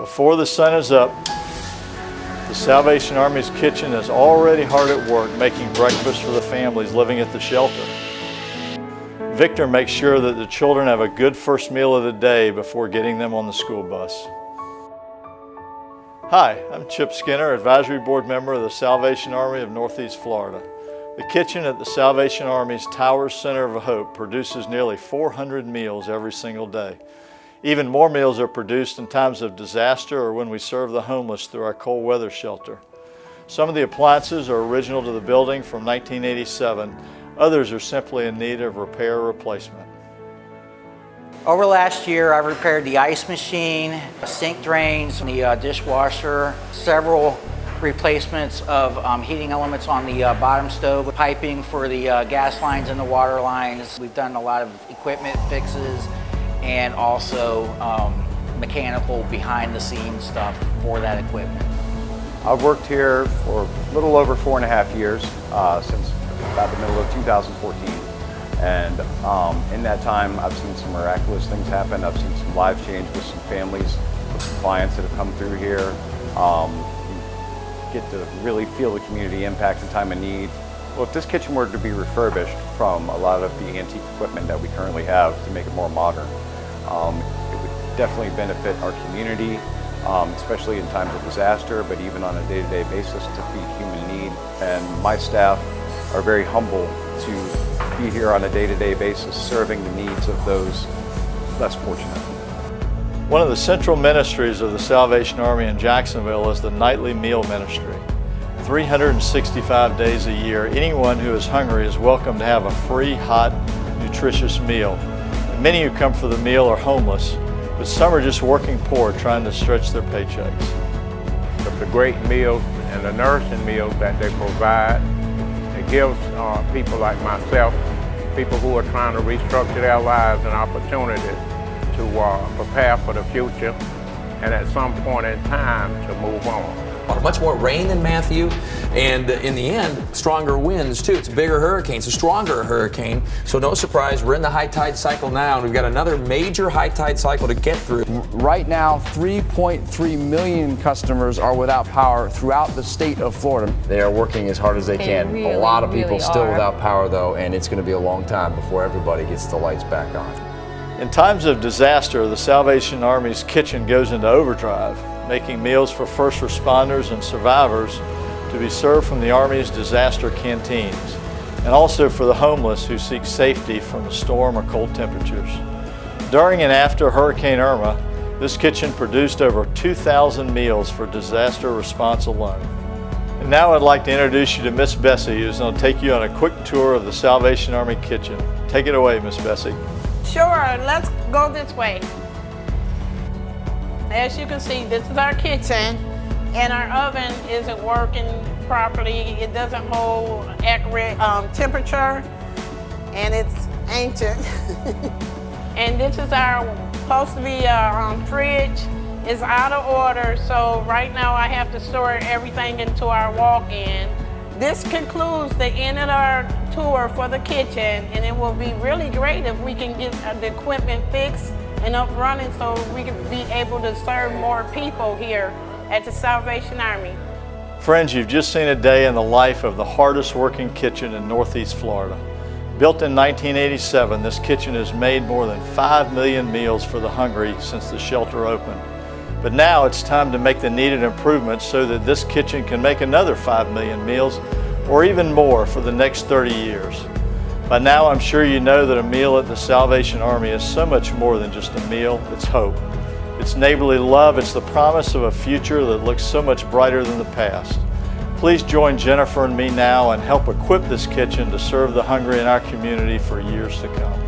Before the sun is up, the Salvation Army's kitchen is already hard at work making breakfast for the families living at the shelter. Victor makes sure that the children have a good first meal of the day before getting them on the school bus. Hi, I'm Chip Skinner, Advisory Board member of the Salvation Army of Northeast Florida. The kitchen at the Salvation Army's Towers Center of Hope produces nearly 400 meals every single day. Even more meals are produced in times of disaster or when we serve the homeless through our cold weather shelter. Some of the appliances are original to the building from 1987. Others are simply in need of repair or replacement. Over last year, I've repaired the ice machine, sink drains, the dishwasher, several replacements of heating elements on the bottom stove, piping for the gas lines and the water lines. We've done a lot of equipment fixes and also mechanical behind the scenes stuff for that equipment. I've worked here for a little over 4.5 years, since about the middle of 2014. And in that time, I've seen some miraculous things happen. I've seen some lives change with some families, with some clients that have come through here. You get to really feel the community impact in time of need. Well, if this kitchen were to be refurbished from a lot of the antique equipment that we currently have to make it more modern, it would definitely benefit our community, especially in times of disaster, but even on a day-to-day basis to feed human need. And my staff are very humble to be here on a day-to-day basis serving the needs of those less fortunate. One of the central ministries of the Salvation Army in Jacksonville is the nightly meal ministry. 365 days a year, anyone who is hungry is welcome to have a free, hot, nutritious meal. And many who come for the meal are homeless, but some are just working poor trying to stretch their paychecks. The great meals and the nourishing meals that they provide, it gives people like myself, people who are trying to restructure their lives, an opportunity to prepare for the future and at some point in time to move on. Much more rain than Matthew, and in the end, stronger winds too. It's a bigger hurricane, it's a stronger hurricane, so no surprise, we're in the high tide cycle now, and we've got another major high tide cycle to get through. Right now, 3.3 million customers are without power throughout the state of Florida. They are working as hard as they can. Really, a lot of people really still are. without power though, and it's going to be a long time before everybody gets the lights back on. In times of disaster, the Salvation Army's kitchen goes into overdrive, making meals for first responders and survivors to be served from the Army's disaster canteens, and also for the homeless who seek safety from the storm or cold temperatures. During and after Hurricane Irma, this kitchen produced over 2,000 meals for disaster response alone. And now I'd like to introduce you to Miss Bessie, who's going to take you on a quick tour of the Salvation Army kitchen. Take it away, Miss Bessie. Sure, let's go this way. As you can see, this is our kitchen, and our oven isn't working properly. It doesn't hold accurate temperature, and it's ancient. And this is supposed to be our fridge. It's out of order, so right now I have to store everything into our walk-in. This concludes the end of our tour for the kitchen, and it will be really great if we can get the equipment fixed and up running so we can be able to serve more people here at the Salvation Army. Friends, you've just seen a day in the life of the hardest working kitchen in Northeast Florida. Built in 1987, this kitchen has made more than 5 million meals for the hungry since the shelter opened. But now it's time to make the needed improvements so that this kitchen can make another 5 million meals or even more for the next 30 years. By now, I'm sure you know that a meal at the Salvation Army is so much more than just a meal. It's hope. It's neighborly love. It's the promise of a future that looks so much brighter than the past. Please join Jennifer and me now and help equip this kitchen to serve the hungry in our community for years to come.